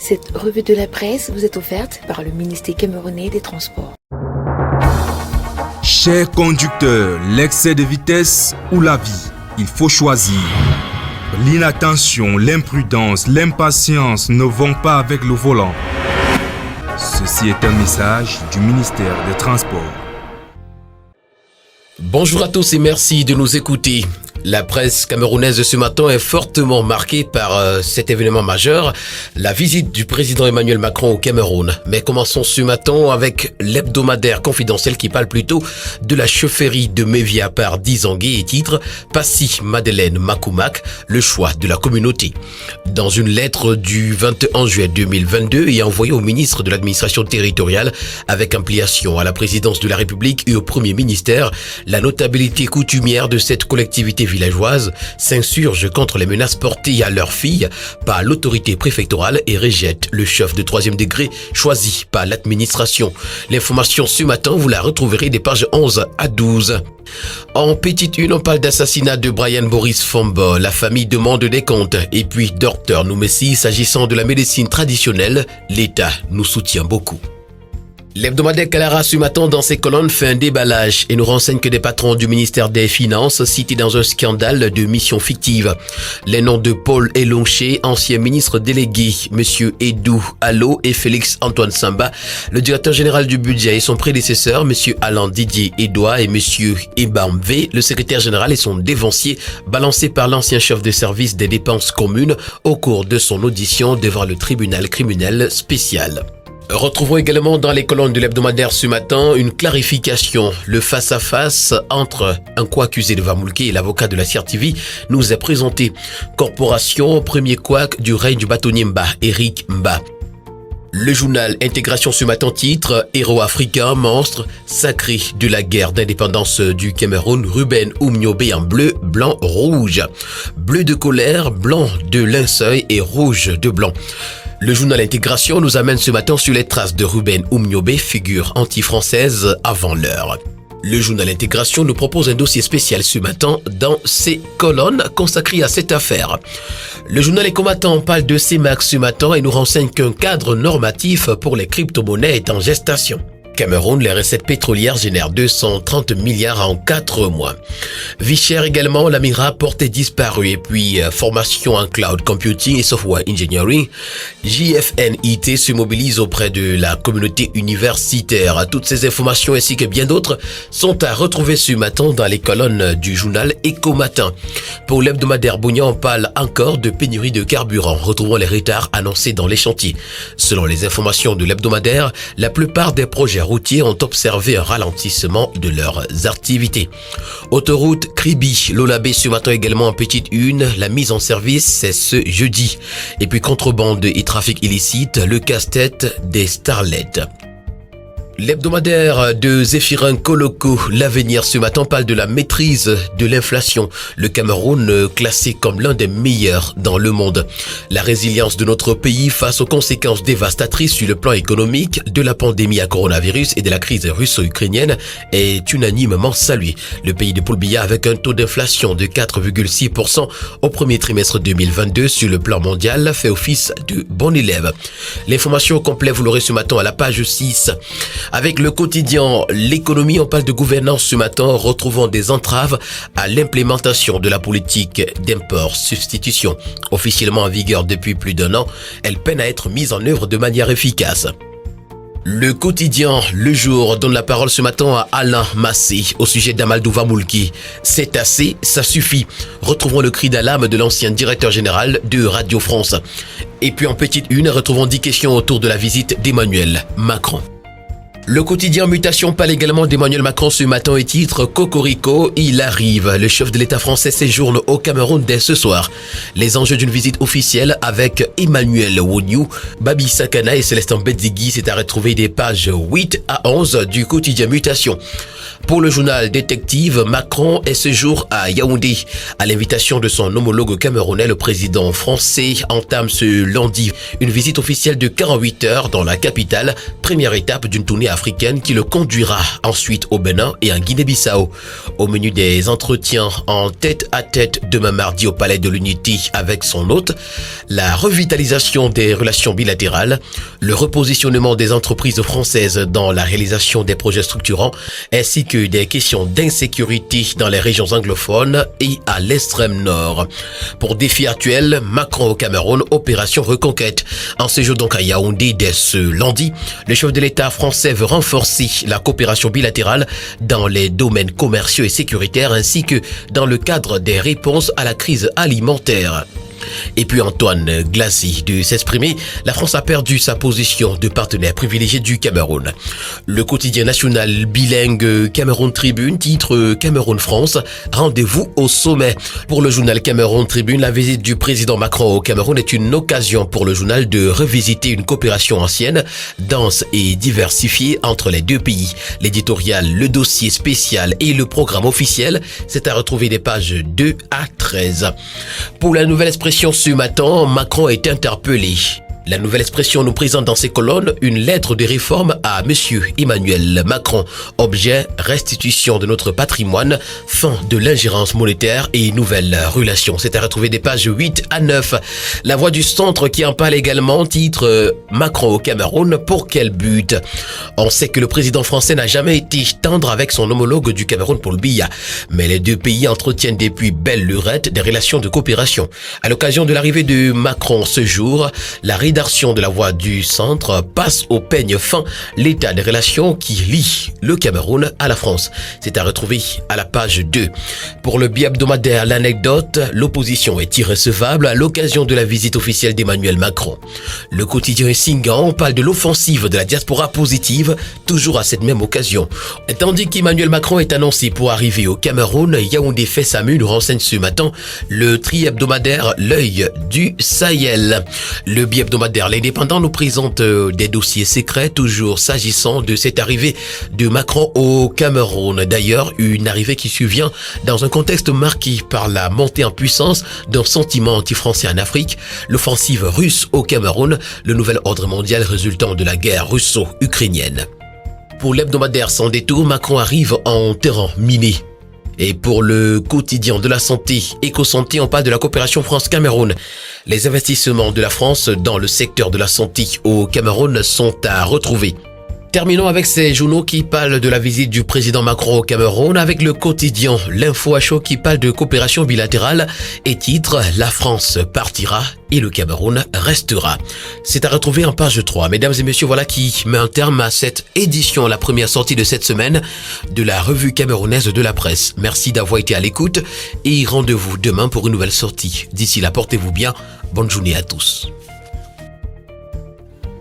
Cette revue de la presse vous est offerte par le ministère camerounais des Transports. Chers conducteurs, l'excès de vitesse ou la vie, il faut choisir. L'inattention, l'imprudence, l'impatience ne vont pas avec le volant. Ceci est un message du ministère des Transports. Bonjour à tous et merci de nous écouter. La presse camerounaise de ce matin est fortement marquée par cet événement majeur, la visite du président Emmanuel Macron au Cameroun. Mais commençons ce matin avec l'hebdomadaire confidentiel qui parle plutôt de la chefferie de Mévia par Dizangué et titre « Passy Madeleine Makoumak, le choix de la communauté ». Dans une lettre du 21 juillet 2022 et envoyée au ministre de l'administration territoriale avec implication à la présidence de la République et au premier ministère, la notabilité coutumière de cette collectivité villageoise s'insurge contre les menaces portées à leurs filles par l'autorité préfectorale et rejette le chef de 3e degré choisi par l'administration. L'information ce matin, vous la retrouverez des pages 11 à 12. En petite une, on parle d'assassinat de Brian Boris Fomba. La famille demande des comptes. Et puis, Dr Noumessi, s'agissant de la médecine traditionnelle, l'État nous soutient beaucoup. L'hebdomadaire Kalara ce matin dans ses colonnes fait un déballage et nous renseigne que des patrons du ministère des Finances cités dans un scandale de mission fictive. Les noms de Paul Elonché, ancien ministre délégué, Monsieur Edou Allo et Félix Antoine Samba, le directeur général du budget et son prédécesseur, Monsieur Alain Didier Edouard et Monsieur Ebamvé, le secrétaire général et son dévancier, balancés par l'ancien chef de service des dépenses communes au cours de son audition devant le tribunal criminel spécial. Retrouvons également dans les colonnes de l'hebdomadaire ce matin une clarification. Le face-à-face entre un co-accusé de Vamoulké et l'avocat de la CRTV nous est présenté. Corporation, premier couac du règne du bâtonnier Mba, Eric Mba. Le journal Intégration ce matin titre « Héros africain, monstre, sacré de la guerre d'indépendance du Cameroun, Ruben Oumniobé en bleu, blanc, rouge. Bleu de colère, blanc de linceul et rouge de blanc. » Le journal Intégration nous amène ce matin sur les traces de Ruben Oumniobé, figure anti-française avant l'heure. Le journal Intégration nous propose un dossier spécial ce matin dans ses colonnes consacrées à cette affaire. Le journal Les Combattants parle de CEMAC ce matin et nous renseigne qu'un cadre normatif pour les crypto-monnaies est en gestation. Cameroun, les recettes pétrolières génèrent 230 milliards en 4 mois. Vie chère également, la Mira portée disparue et puis formation en cloud computing et software engineering. JFNIT se mobilise auprès de la communauté universitaire. Toutes ces informations ainsi que bien d'autres sont à retrouver ce matin dans les colonnes du journal Éco Matin. Pour l'hebdomadaire Bougnan, on parle encore de pénurie de carburant. Retrouvons les retards annoncés dans les chantiers. Selon les informations de l'hebdomadaire, la plupart des projets routiers ont observé un ralentissement de leurs activités. Autoroute Kribi, Lolabé ce matin également en petite une. La mise en service, c'est ce jeudi. Et puis contrebande et trafic illicite, le casse-tête des starlets. L'hebdomadaire de Zéphirin Koloko, l'avenir ce matin parle de la maîtrise de l'inflation. Le Cameroun classé comme l'un des meilleurs dans le monde. La résilience de notre pays face aux conséquences dévastatrices sur le plan économique de la pandémie à coronavirus et de la crise russo-ukrainienne est unanimement saluée. Le pays de Paul Biya avec un taux d'inflation de 4,6% au premier trimestre 2022 sur le plan mondial fait office de bon élève. L'information complète vous l'aurez ce matin à la page 6. Avec le quotidien L'économie, on parle de gouvernance ce matin, retrouvant des entraves à l'implémentation de la politique d'import-substitution. Officiellement en vigueur depuis plus d'1 an, elle peine à être mise en œuvre de manière efficace. Le quotidien Le Jour donne la parole ce matin à Alain Massé au sujet d'Amadou Vamoulké. C'est assez, ça suffit. Retrouvons le cri d'alarme de l'ancien directeur général de Radio France. Et puis en petite une, retrouvons 10 questions autour de la visite d'Emmanuel Macron. Le quotidien Mutation parle également d'Emmanuel Macron ce matin et titre « Cocorico, il arrive ». Le chef de l'État français séjourne au Cameroun dès ce soir. Les enjeux d'une visite officielle avec Emmanuel Woniou, Babi Sakana et Célestin Bedzigui, c'est à retrouver des pages 8 à 11 du quotidien Mutation. Pour le journal Détective, Macron est ce jour à Yaoundé. À l'invitation de son homologue camerounais, le président français entame ce lundi une visite officielle de 48 heures dans la capitale, première étape d'une tournée à africaine qui le conduira ensuite au Bénin et en Guinée-Bissau. Au menu des entretiens en tête-à-tête demain mardi au Palais de l'Unité avec son hôte, la revitalisation des relations bilatérales, le repositionnement des entreprises françaises dans la réalisation des projets structurants, ainsi que des questions d'insécurité dans les régions anglophones et à l'extrême nord. Pour défi actuel, Macron au Cameroun, opération reconquête. En séjour donc à Yaoundé dès ce lundi, le chef de l'État français veut renforcer la coopération bilatérale dans les domaines commerciaux et sécuritaires ainsi que dans le cadre des réponses à la crise alimentaire. Et puis Antoine Glacy de s'exprimer, la France a perdu sa position de partenaire privilégié du Cameroun. Le quotidien national bilingue Cameroun Tribune titre Cameroun-France, rendez-vous au sommet. Pour le journal Cameroun Tribune, la visite du président Macron au Cameroun est une occasion pour le journal de revisiter une coopération ancienne, dense et diversifiée entre les deux pays. L'éditorial, le dossier spécial et le programme officiel, c'est à retrouver des pages 2 à 13. Pour la nouvelle expression ce matin, Macron est interpellé. La nouvelle expression nous présente dans ses colonnes une lettre de réforme à M. Emmanuel Macron. Objet, restitution de notre patrimoine, fin de l'ingérence monétaire et nouvelles relations. C'est à retrouver des pages 8 à 9. La Voix du Centre qui en parle également titre Macron au Cameroun, pour quel but? On sait que le président français n'a jamais été tendre avec son homologue du Cameroun Paul Biya. Mais les deux pays entretiennent depuis belle lurette des relations de coopération. À l'occasion de l'arrivée de Macron ce jour, la rédaction de la Voix du Centre passe au peigne fin l'état des relations qui lie le Cameroun à la France. C'est à retrouver à la page 2. Pour le bi-hebdomadaire L'Anecdote, l'opposition est irrecevable à l'occasion de la visite officielle d'Emmanuel Macron. Le quotidien Singan parle de l'offensive de la diaspora positive, toujours à cette même occasion. Tandis qu'Emmanuel Macron est annoncé pour arriver au Cameroun, Yaoundé fait sa mue, nous renseigne ce matin le tri-hebdomadaire L'Œil du Sahel. Le bi-hebdomadaire L'Indépendant nous présente des dossiers secrets, toujours s'agissant de cette arrivée de Macron au Cameroun. D'ailleurs, une arrivée qui survient dans un contexte marqué par la montée en puissance d'un sentiment anti-français en Afrique, l'offensive russe au Cameroun, le nouvel ordre mondial résultant de la guerre russo-ukrainienne. Pour l'hebdomadaire Sans détour, Macron arrive en terrain miné. Et pour le quotidien de la santé, Éco-Santé, on parle de la coopération France-Cameroun. Les investissements de la France dans le secteur de la santé au Cameroun sont à retrouver. Terminons avec ces journaux qui parlent de la visite du président Macron au Cameroun avec le quotidien L'Info à chaud qui parle de coopération bilatérale et titre « La France partira et le Cameroun restera ». C'est à retrouver en page 3. Mesdames et messieurs, voilà qui met un terme à cette édition, la première sortie de cette semaine de la revue camerounaise de la presse. Merci d'avoir été à l'écoute et rendez-vous demain pour une nouvelle sortie. D'ici là, portez-vous bien. Bonne journée à tous.